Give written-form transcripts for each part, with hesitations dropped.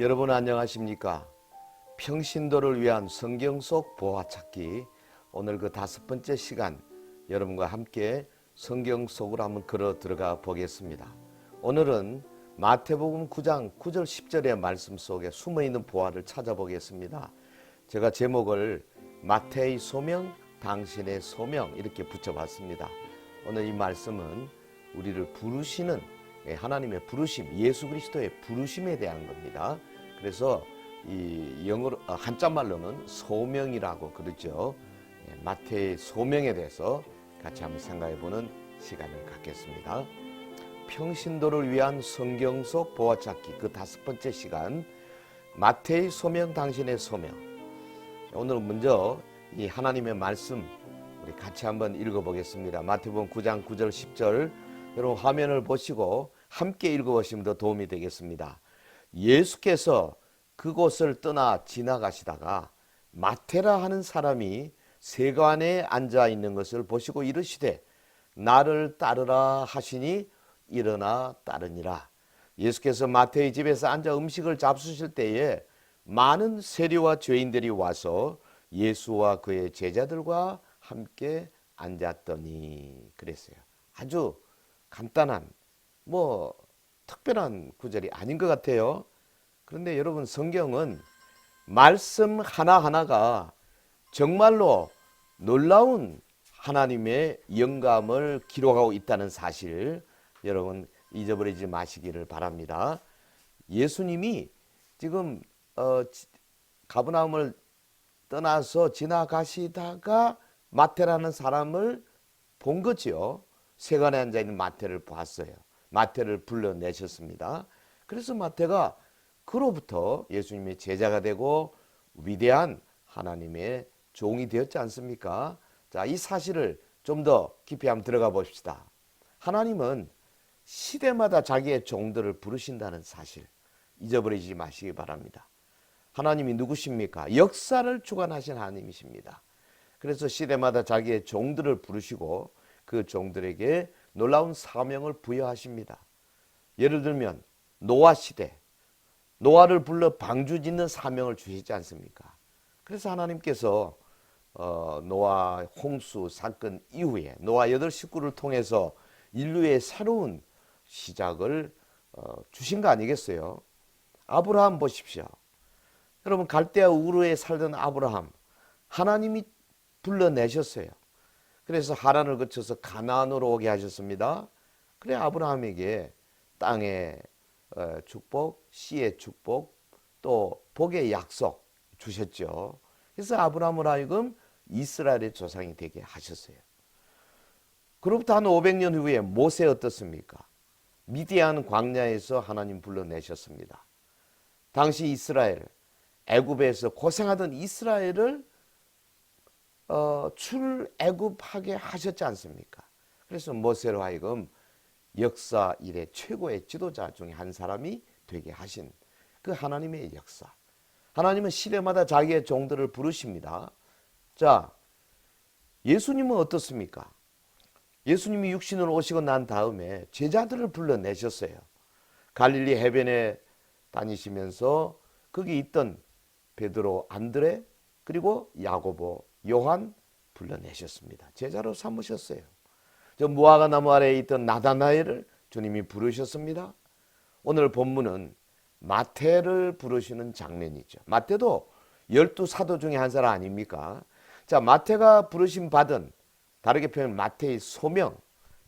여러분 안녕하십니까? 평신도를 위한 성경 속 보화찾기, 오늘 그 5번째 시간 여러분과 함께 성경 속으로 한번 걸어 들어가 보겠습니다. 오늘은 마태복음 9장 9절 10절의 말씀 속에 숨어있는 보화를 찾아보겠습니다. 제가 제목을 마태의 소명, 당신의 소명 이렇게 붙여봤습니다. 오늘 이 말씀은 우리를 부르시는 하나님의 부르심, 예수 그리스도의 부르심에 대한 겁니다. 그래서 이 영어로 한자말로는 소명이라고 그러죠. 마태의 소명에 대해서 같이 한번 생각해보는 시간을 갖겠습니다. 평신도를 위한 성경 속 보화찾기 그 5번째 시간, 마태의 소명, 당신의 소명. 오늘 먼저 이 하나님의 말씀 우리 같이 한번 읽어보겠습니다. 마태복음 9장 9절 10절 여러분 화면을 보시고 함께 읽어보시면 더 도움이 되겠습니다. 예수께서 그곳을 떠나 지나가시다가 마태라 하는 사람이 세관에 앉아 있는 것을 보시고 이르시되 나를 따르라 하시니 일어나 따르니라. 예수께서 마태의 집에서 앉아 음식을 잡수실 때에 많은 세리와 죄인들이 와서 예수와 그의 제자들과 함께 앉았더니 그랬어요. 아주 간단한 특별한 구절이 아닌 것 같아요. 그런데 여러분, 성경은 말씀 하나하나가 정말로 놀라운 하나님의 영감을 기록하고 있다는 사실 여러분 잊어버리지 마시기를 바랍니다. 예수님이 지금 가버나움을 떠나서 지나가시다가 마태라는 사람을 본 거죠. 세관에 앉아있는 마태를 보았어요. 마태를 불러내셨습니다. 그래서 마태가 그로부터 예수님의 제자가 되고 위대한 하나님의 종이 되었지 않습니까? 자, 이 사실을 좀 더 깊이 한번 들어가 봅시다. 하나님은 시대마다 자기의 종들을 부르신다는 사실 잊어버리지 마시기 바랍니다. 하나님이 누구십니까? 역사를 주관하신 하나님이십니다. 그래서 시대마다 자기의 종들을 부르시고 그 종들에게 놀라운 사명을 부여하십니다. 예를 들면 노아 시대, 노아를 불러 방주 짓는 사명을 주시지 않습니까? 그래서 하나님께서 노아 홍수 사건 이후에 노아 8식구를 통해서 인류의 새로운 시작을 주신 거 아니겠어요? 아브라함 보십시오. 여러분, 갈대아 우르에 살던 아브라함, 하나님이 불러내셨어요. 그래서 하란을 거쳐서 가나안으로 오게 하셨습니다. 그래 아브라함에게 땅의 축복, 씨의 축복, 또 복의 약속 주셨죠. 그래서 아브라함을 하여금 이스라엘의 조상이 되게 하셨어요. 그로부터 한 500년 후에 모세 어떻습니까? 미디안 광야에서 하나님 불러내셨습니다. 당시 이스라엘, 애굽에서 고생하던 이스라엘을 출애굽하게 하셨지 않습니까? 그래서 모세로 하여금 역사 이래 최고의 지도자 중에 한 사람이 되게 하신 그 하나님의 역사. 하나님은 시대마다 자기의 종들을 부르십니다. 자, 예수님은 어떻습니까? 예수님이 육신으로 오시고 난 다음에 제자들을 불러내셨어요. 갈릴리 해변에 다니시면서 거기 있던 베드로, 안드레, 그리고 야고보, 요한 불러내셨습니다. 제자로 삼으셨어요. 저 무화과 나무 아래에 있던 나다나엘을 주님이 부르셨습니다. 오늘 본문은 마태를 부르시는 장면이죠. 마태도 12사도 중에 한 사람 아닙니까? 자, 마태가 부르심 받은, 다르게 표현 마태의 소명,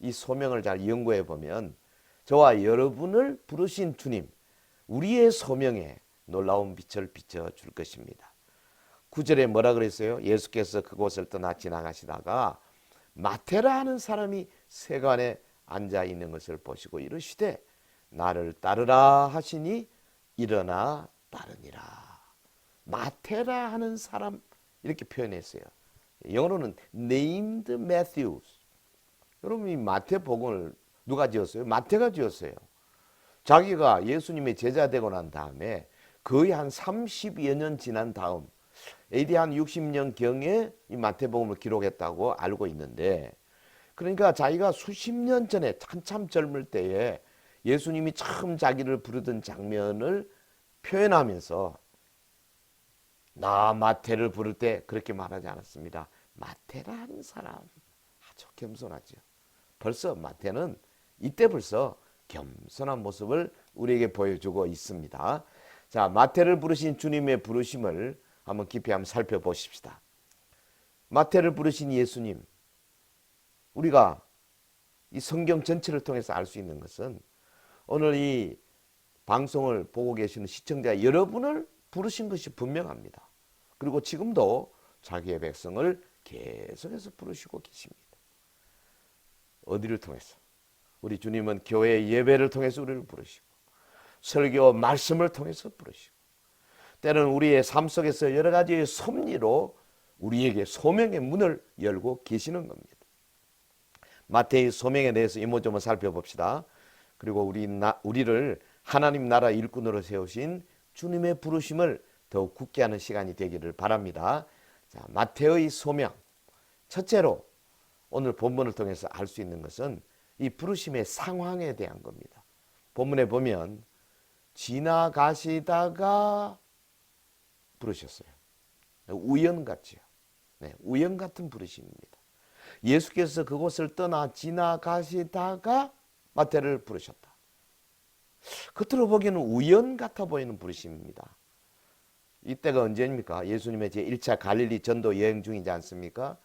이 소명을 잘 연구해 보면 저와 여러분을 부르신 주님, 우리의 소명에 놀라운 빛을 비춰줄 것입니다. 9절에 뭐라 그랬어요? 예수께서 그곳을 떠나 지나가시다가 마태라 하는 사람이 세관에 앉아 있는 것을 보시고 이르시되 나를 따르라 하시니 일어나 따르니라. 마태라 하는 사람 이렇게 표현했어요. 영어로는 named Matthews. 여러분, 이 마태복음을 누가 지었어요? 마태가 지었어요. 자기가 예수님의 제자 되고 난 다음에 거의 한 30여 년 지난 다음 AD 한 60년경에 이 마태복음을 기록했다고 알고 있는데, 그러니까 자기가 수십 년 전에 한참 젊을 때에 예수님이 처음 자기를 부르던 장면을 표현하면서 나 마태를 부를 때 그렇게 말하지 않았습니다. 마태라는 사람 아주 겸손하죠. 벌써 마태는 이때 벌써 겸손한 모습을 우리에게 보여주고 있습니다. 자, 마태를 부르신 주님의 부르심을 한번 깊이 한번 살펴보십시다. 마태를 부르신 예수님, 우리가 이 성경 전체를 통해서 알 수 있는 것은 오늘 이 방송을 보고 계시는 시청자 여러분을 부르신 것이 분명합니다. 그리고 지금도 자기의 백성을 계속해서 부르시고 계십니다. 어디를 통해서? 우리 주님은 교회 예배를 통해서 우리를 부르시고 설교 말씀을 통해서 부르시고 때로는 우리의 삶 속에서 여러 가지의 섭리로 우리에게 소명의 문을 열고 계시는 겁니다. 마태의 소명에 대해서 이모저모 살펴봅시다. 그리고 우리를 하나님 나라 일꾼으로 세우신 주님의 부르심을 더욱 굳게 하는 시간이 되기를 바랍니다. 자, 마태의 소명. 첫째로 오늘 본문을 통해서 알 수 있는 것은 이 부르심의 상황에 대한 겁니다. 본문에 보면 지나가시다가 부르셨어요. 우연같이요. 네, 우연 같은 부르심입니다. 예수께서 그곳을 떠나 지나가시다가 마태를 부르셨다. 겉으로 보기에는 우연 같아 보이는 부르심입니다. 이때가 언제입니까? 예수님의 제1차 갈릴리 전도 여행 중이지 않습니까?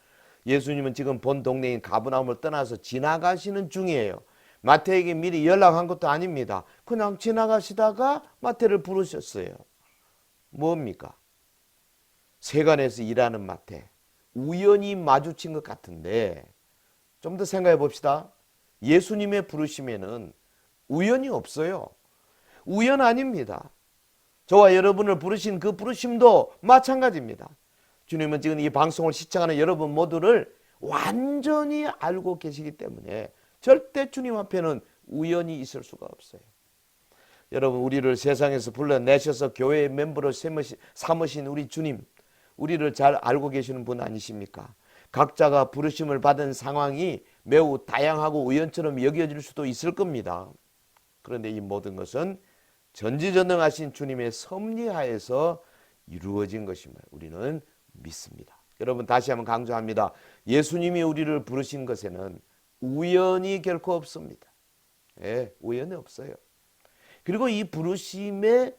예수님은 지금 본 동네인 가버나움을 떠나서 지나가시는 중이에요. 마태에게 미리 연락한 것도 아닙니다. 그냥 지나가시다가 마태를 부르셨어요. 뭡니까? 세간에서 일하는 마태. 우연히 마주친 것 같은데 좀 더 생각해 봅시다. 예수님의 부르심에는 우연이 없어요. 우연 아닙니다. 저와 여러분을 부르신 그 부르심도 마찬가지입니다. 주님은 지금 이 방송을 시청하는 여러분 모두를 완전히 알고 계시기 때문에 절대 주님 앞에는 우연이 있을 수가 없어요. 여러분, 우리를 세상에서 불러내셔서 교회의 멤버로 삼으신 우리 주님, 우리를 잘 알고 계시는 분 아니십니까? 각자가 부르심을 받은 상황이 매우 다양하고 우연처럼 여겨질 수도 있을 겁니다. 그런데 이 모든 것은 전지전능하신 주님의 섭리하에서 이루어진 것임을 우리는 믿습니다. 여러분, 다시 한번 강조합니다. 예수님이 우리를 부르신 것에는 우연이 결코 없습니다. 예, 우연이 없어요. 그리고 이 부르심의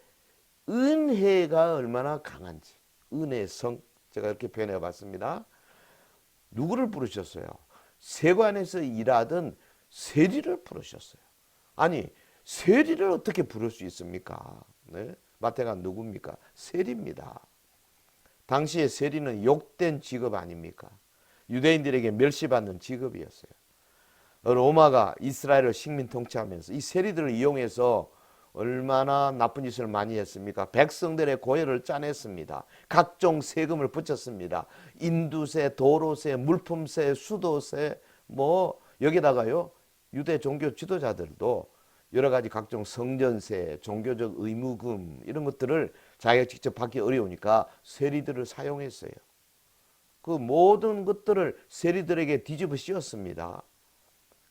은혜가 얼마나 강한지, 은혜성, 제가 이렇게 표현해 봤습니다. 누구를 부르셨어요? 세관에서 일하던 세리를 부르셨어요. 아니, 세리를 어떻게 부를 수 있습니까? 네? 마태가 누굽니까? 세리입니다. 당시에 세리는 욕된 직업 아닙니까? 유대인들에게 멸시받는 직업이었어요. 로마가 이스라엘을 식민 통치하면서 이 세리들을 이용해서 얼마나 나쁜 짓을 많이 했습니까? 백성들의 고열을 짜냈습니다. 각종 세금을 붙였습니다. 인두세, 도로세, 물품세, 수도세, 여기다가요, 유대 종교 지도자들도 여러 가지 각종 성전세, 종교적 의무금 이런 것들을 자기가 직접 받기 어려우니까 세리들을 사용했어요. 그 모든 것들을 세리들에게 뒤집어 씌웠습니다.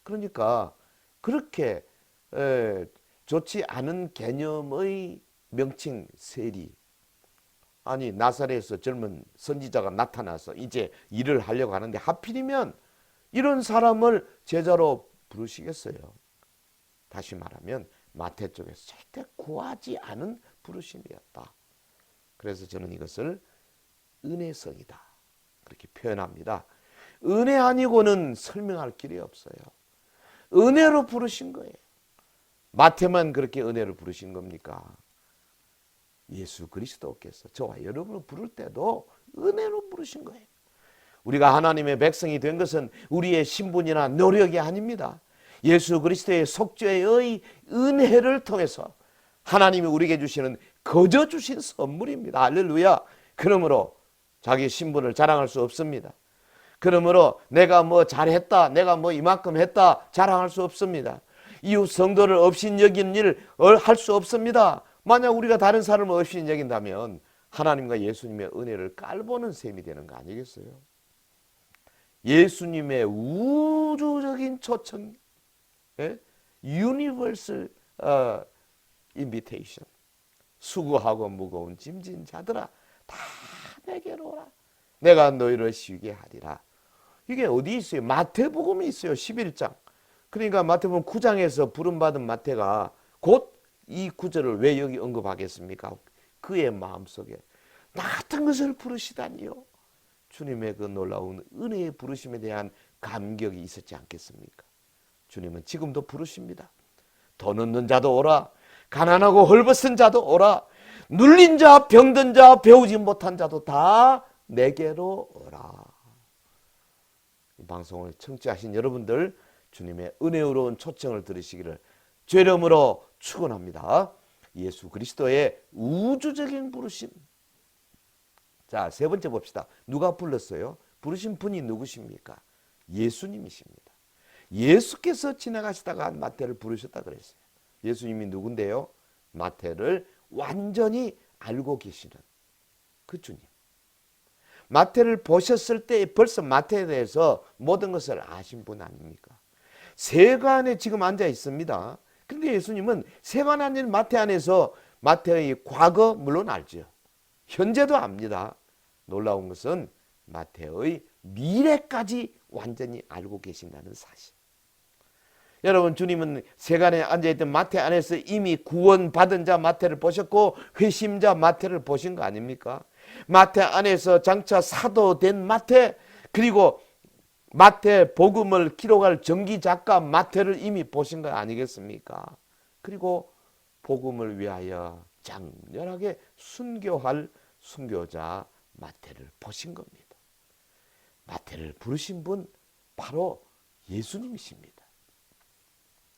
그러니까 그렇게 좋지 않은 개념의 명칭 세리. 아니, 나사렛에서 젊은 선지자가 나타나서 이제 일을 하려고 하는데 하필이면 이런 사람을 제자로 부르시겠어요? 다시 말하면 마태 쪽에서 절대 구하지 않은 부르심이었다. 그래서 저는 이것을 은혜성이다, 그렇게 표현합니다. 은혜 아니고는 설명할 길이 없어요. 은혜로 부르신 거예요. 마태만 그렇게 은혜로 부르신 겁니까? 예수 그리스도께서 저와 여러분을 부를 때도 은혜로 부르신 거예요. 우리가 하나님의 백성이 된 것은 우리의 신분이나 노력이 아닙니다. 예수 그리스도의 속죄의 은혜를 통해서 하나님이 우리에게 주시는 거저 주신 선물입니다. 할렐루야. 그러므로 자기 신분을 자랑할 수 없습니다. 그러므로 내가 잘했다, 내가 이만큼 했다 자랑할 수 없습니다. 이웃 성도를 업신여기는 일 할 수 없습니다. 만약 우리가 다른 사람을 업신여긴다면 하나님과 예수님의 은혜를 깔보는 셈이 되는 거 아니겠어요? 예수님의 우주적인 초청, Universal Invitation, 수고하고 무거운 짐진 자들아 다 내게로 오라. 내가 너희를 쉬게 하리라. 이게 어디 있어요? 마태복음에 있어요. 11장. 그러니까 마태복음 9장에서 부름받은 마태가 곧 이 구절을 왜 여기 언급하겠습니까? 그의 마음속에 나 같은 것을 부르시다니요. 주님의 그 놀라운 은혜의 부르심에 대한 감격이 있었지 않겠습니까? 주님은 지금도 부르십니다. 돈 없는 자도 오라. 가난하고 헐벗은 자도 오라. 눌린 자, 병든 자, 배우지 못한 자도 다 내게로 오라. 이 방송을 청취하신 여러분들 주님의 은혜로운 초청을 들으시기를 주의 이름으로 축원합니다. 예수 그리스도의 우주적인 부르심. 자, 세 번째 봅시다. 누가 불렀어요? 부르신 분이 누구십니까? 예수님이십니다. 예수께서 지나가시다가 마태를 부르셨다 그랬어요. 예수님이 누군데요? 마태를 완전히 알고 계시는 그 주님. 마태를 보셨을 때 벌써 마태에 대해서 모든 것을 아신 분 아닙니까? 세관에 지금 앉아 있습니다. 그런데 예수님은 세관에 앉은 마태 안에서 마태의 과거 물론 알죠. 현재도 압니다. 놀라운 것은 마태의 미래까지 완전히 알고 계신다는 사실. 여러분, 주님은 세간에 앉아있던 마태 안에서 이미 구원받은 자 마태를 보셨고 회심자 마태를 보신 거 아닙니까? 마태 안에서 장차 사도 된 마태, 그리고 마태 복음을 기록할 전기 작가 마태를 이미 보신 거 아니겠습니까? 그리고 복음을 위하여 장렬하게 순교할 순교자 마태를 보신 겁니다. 마태를 부르신 분 바로 예수님이십니다.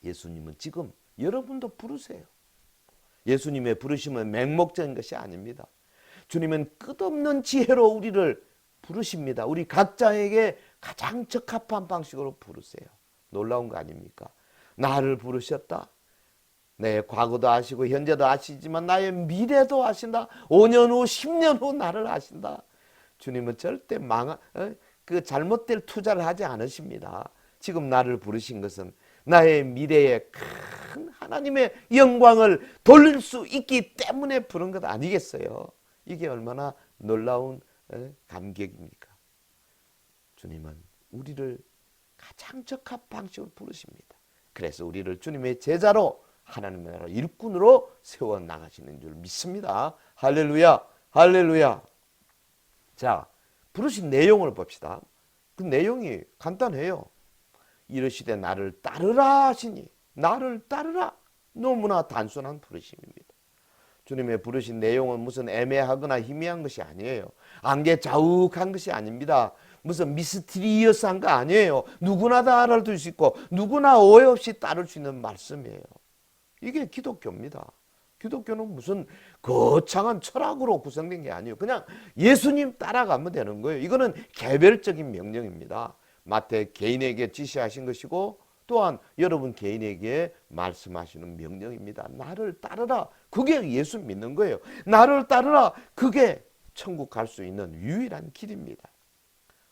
예수님은 지금 여러분도 부르세요. 예수님의 부르심은 맹목적인 것이 아닙니다. 주님은 끝없는 지혜로 우리를 부르십니다. 우리 각자에게 가장 적합한 방식으로 부르세요. 놀라운 거 아닙니까? 나를 부르셨다. 내 과거도 아시고 현재도 아시지만 나의 미래도 아신다. 5년 후 10년 후 나를 아신다. 주님은 절대 그 잘못될 투자를 하지 않으십니다. 지금 나를 부르신 것은 나의 미래에 큰 하나님의 영광을 돌릴 수 있기 때문에 부른 것 아니겠어요? 이게 얼마나 놀라운 감격입니까? 주님은 우리를 가장 적합한 방식으로 부르십니다. 그래서 우리를 주님의 제자로 하나님의 나라 일꾼으로 세워나가시는 줄 믿습니다. 할렐루야, 할렐루야. 자, 부르신 내용을 봅시다. 그 내용이 간단해요. 이르시되 나를 따르라 하시니, 나를 따르라. 너무나 단순한 부르심입니다. 주님의 부르신 내용은 무슨 애매하거나 희미한 것이 아니에요. 안개자욱한 것이 아닙니다. 무슨 미스티리어스한 거 아니에요. 누구나 다 알아들 수 있고 누구나 오해 없이 따를 수 있는 말씀이에요. 이게 기독교입니다. 기독교는 무슨 거창한 철학으로 구성된 게 아니에요. 그냥 예수님 따라가면 되는 거예요. 이거는 개별적인 명령입니다. 마태 개인에게 지시하신 것이고 또한 여러분 개인에게 말씀하시는 명령입니다. 나를 따르라. 그게 예수 믿는 거예요. 나를 따르라. 그게 천국 갈 수 있는 유일한 길입니다.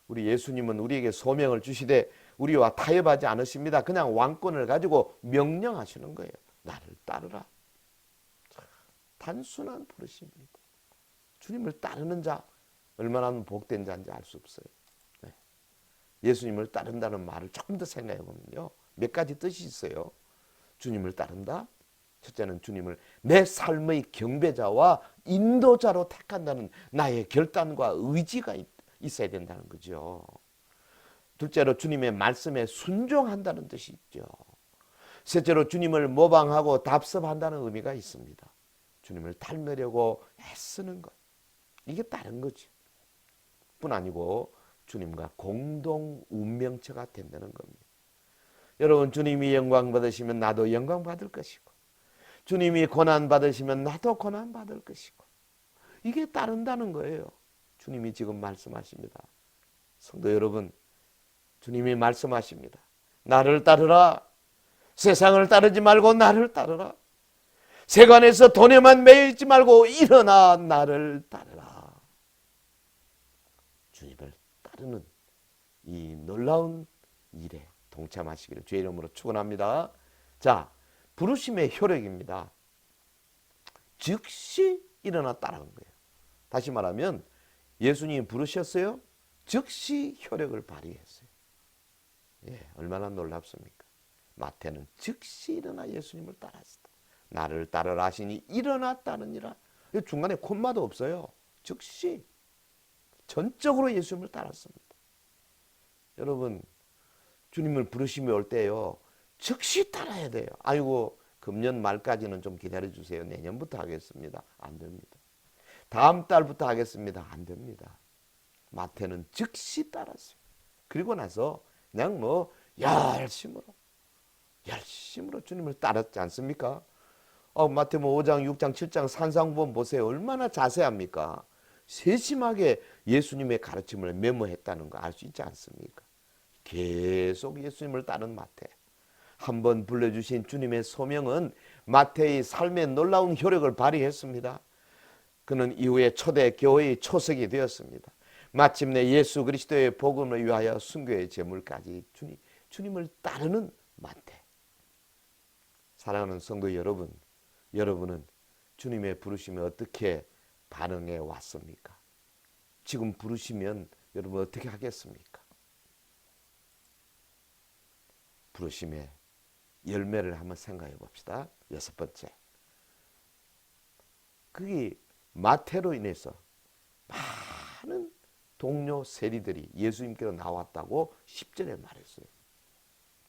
우리 예수님은 우리에게 소명을 주시되 우리와 타협하지 않으십니다. 그냥 왕권을 가지고 명령하시는 거예요. 나를 따르라. 단순한 부르심입니다. 주님을 따르는 자 얼마나 복된 자인지 알 수 없어요. 네. 예수님을 따른다는 말을 조금 더 생각해 보면요. 몇 가지 뜻이 있어요. 주님을 따른다. 첫째는 주님을 내 삶의 경배자와 인도자로 택한다는 나의 결단과 의지가 있어야 된다는 거죠. 둘째로 주님의 말씀에 순종한다는 뜻이 있죠. 셋째로 주님을 모방하고 답습한다는 의미가 있습니다. 주님을 닮으려고 애쓰는 것. 이게 다른 거죠. 뿐 아니고 주님과 공동 운명체가 된다는 겁니다. 여러분, 주님이 영광 받으시면 나도 영광 받을 것이고 주님이 고난 받으시면 나도 고난 받을 것이고 이게 따른다는 거예요. 주님이 지금 말씀하십니다. 성도 여러분, 주님이 말씀하십니다. 나를 따르라. 세상을 따르지 말고 나를 따르라. 세간에서 돈에만 매이지 말고 일어나 나를 따르라. 주님을 따르는 이 놀라운 일에 동참하시기를 주의 이름으로 축원합니다. 자, 부르심의 효력입니다. 즉시 일어났다는 거예요. 다시 말하면 예수님이 부르셨어요. 즉시 효력을 발휘했어요. 예, 얼마나 놀랍습니까? 마태는 즉시 일어나 예수님을 따랐다. 나를 따르라 하시니 일어났다느니라. 중간에 콤마도 없어요. 즉시 전적으로 예수님을 따랐습니다. 여러분, 주님을 부르심이 올 때요, 즉시 따라야 돼요. 아이고, 금년 말까지는 좀 기다려주세요. 내년부터 하겠습니다. 안 됩니다. 다음 달부터 하겠습니다. 안 됩니다. 마태는 즉시 따랐어요. 그리고 나서 그냥 열심으로 주님을 따랐지 않습니까? 마태복음 5장, 6장, 7장 산상보험 보세요. 얼마나 자세합니까? 세심하게 예수님의 가르침을 메모했다는 거 알 수 있지 않습니까? 계속 예수님을 따른 마태. 한번 불러주신 주님의 소명은 마태의 삶에 놀라운 효력을 발휘했습니다. 그는 이후에 초대 교회의 초석이 되었습니다. 마침내 예수 그리스도의 복음을 위하여 순교의 제물까지 주님을 따르는 마태. 사랑하는 성도 여러분, 여러분은 주님의 부르심에 어떻게 반응해 왔습니까? 지금 부르시면 여러분 어떻게 하겠습니까? 부르심의 열매를 한번 생각해 봅시다. 6번째. 그게 마태로 인해서 많은 동료 세리들이 예수님께로 나왔다고 10절에 말했어요.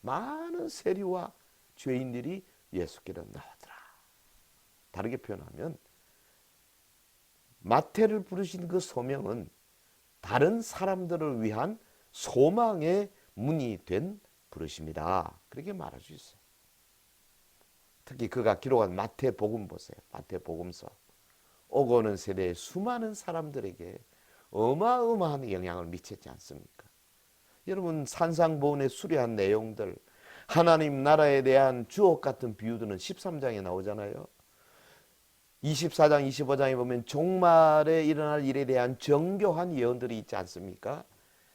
많은 세리와 죄인들이 예수께로 나왔더라. 다르게 표현하면 마태를 부르신 그 소명은 다른 사람들을 위한 소망의 문이 된 부르심이다. 그렇게 말할 수 있어요. 특히 그가 기록한 마태복음 보세요. 마태복음서. 오고 오는 세대의 수많은 사람들에게 어마어마한 영향을 미쳤지 않습니까? 여러분, 산상보훈에 수려한 내용들, 하나님 나라에 대한 주옥 같은 비유들은 13장에 나오잖아요. 24장, 25장에 보면 종말에 일어날 일에 대한 정교한 예언들이 있지 않습니까?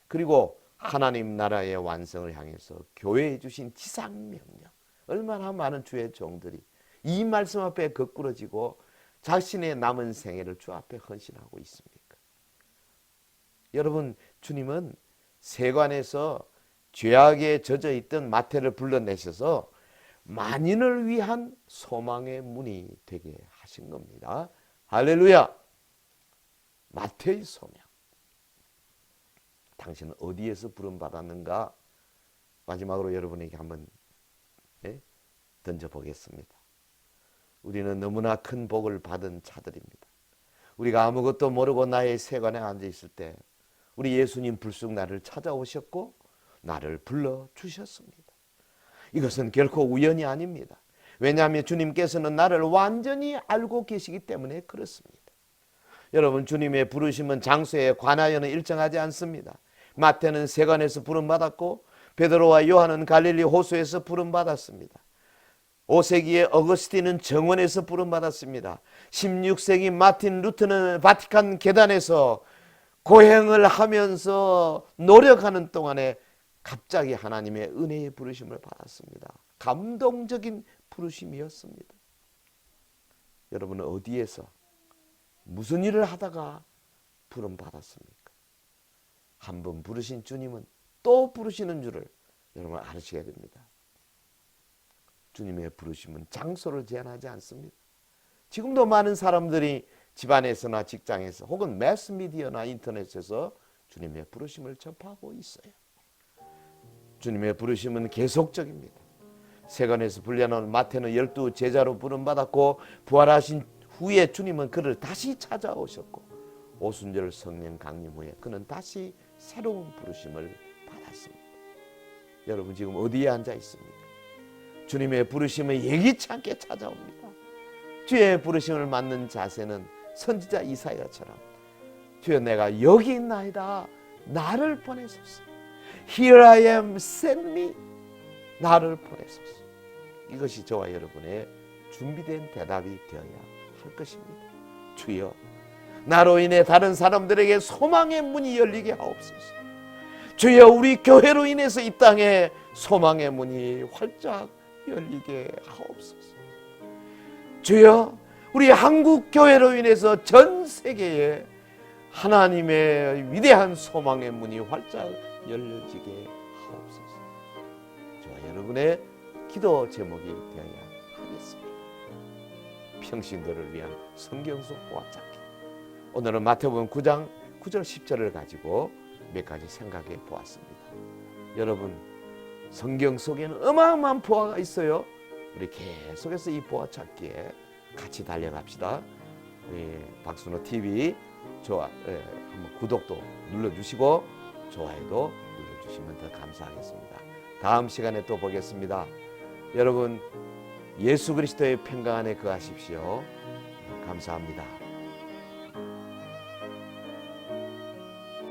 그리고 하나님 나라의 완성을 향해서 교회에 주신 지상명령, 얼마나 많은 주의 종들이 이 말씀 앞에 거꾸러지고 자신의 남은 생애를 주 앞에 헌신하고 있습니까? 여러분, 주님은 세관에서 죄악에 젖어 있던 마태를 불러내셔서 만인을 위한 소망의 문이 되게 하신 겁니다. 할렐루야! 마태의 소명. 당신은 어디에서 부름받았는가? 마지막으로 여러분에게 한번 던져보겠습니다. 우리는 너무나 큰 복을 받은 자들입니다. 우리가 아무것도 모르고 나의 세관에 앉아있을 때 우리 예수님 불쑥 나를 찾아오셨고 나를 불러주셨습니다. 이것은 결코 우연이 아닙니다. 왜냐하면 주님께서는 나를 완전히 알고 계시기 때문에 그렇습니다. 여러분, 주님의 부르심은 장소에 관하여는 일정하지 않습니다. 마태는 세관에서 부름받았고 베드로와 요한은 갈릴리 호수에서 부름받았습니다. 5세기의 어거스틴은 정원에서 부름받았습니다. 16세기 마틴 루터는 바티칸 계단에서 고행을 하면서 노력하는 동안에 갑자기 하나님의 은혜의 부르심을 받았습니다. 감동적인 부르심이었습니다. 여러분은 어디에서 무슨 일을 하다가 부름받았습니까? 한 번 부르신 주님은 또 부르시는 줄을 여러분 아셔야 됩니다. 주님의 부르심은 장소를 제한하지 않습니다. 지금도 많은 사람들이 집안에서나 직장에서 혹은 매스미디어나 인터넷에서 주님의 부르심을 접하고 있어요. 주님의 부르심은 계속적입니다. 세관에서 불려놓은 마태는 12 제자로 부름받았고 부활하신 후에 주님은 그를 다시 찾아오셨고 오순절 성령 강림 후에 그는 다시 새로운 부르심을 받았습니다. 여러분 지금 어디에 앉아 있습니까? 주님의 부르심은 예기치 않게 찾아옵니다. 주의 부르심을 맞는 자세는 선지자 이사야처럼 주여 내가 여기 있나이다. 나를 보내소서. Here I am, send me. 나를 보내소서. 이것이 저와 여러분의 준비된 대답이 되어야 할 것입니다. 주여 나로 인해 다른 사람들에게 소망의 문이 열리게 하옵소서. 주여 우리 교회로 인해서 이 땅에 소망의 문이 활짝 열리게 하옵소서. 주여 우리 한국 교회로 인해서 전 세계에 하나님의 위대한 소망의 문이 활짝 열려지게 하옵소서. 저와 여러분의 기도 제목이 되어야 하겠습니다. 평신도를 위한 성경 속 보아찾기. 오늘은 마태복음 9장 9절 10절을 가지고 몇 가지 생각해 보았습니다. 여러분, 성경 속에는 어마어마한 보아가 있어요. 우리 계속해서 이 보아 찾기에 같이 달려갑시다. 우리 박순호 TV 한번 구독도 눌러주시고 좋아요도 눌러주시면 더 감사하겠습니다. 다음 시간에 또 보겠습니다. 여러분, 예수 그리스도의 평강 안에 거하십시오. 감사합니다.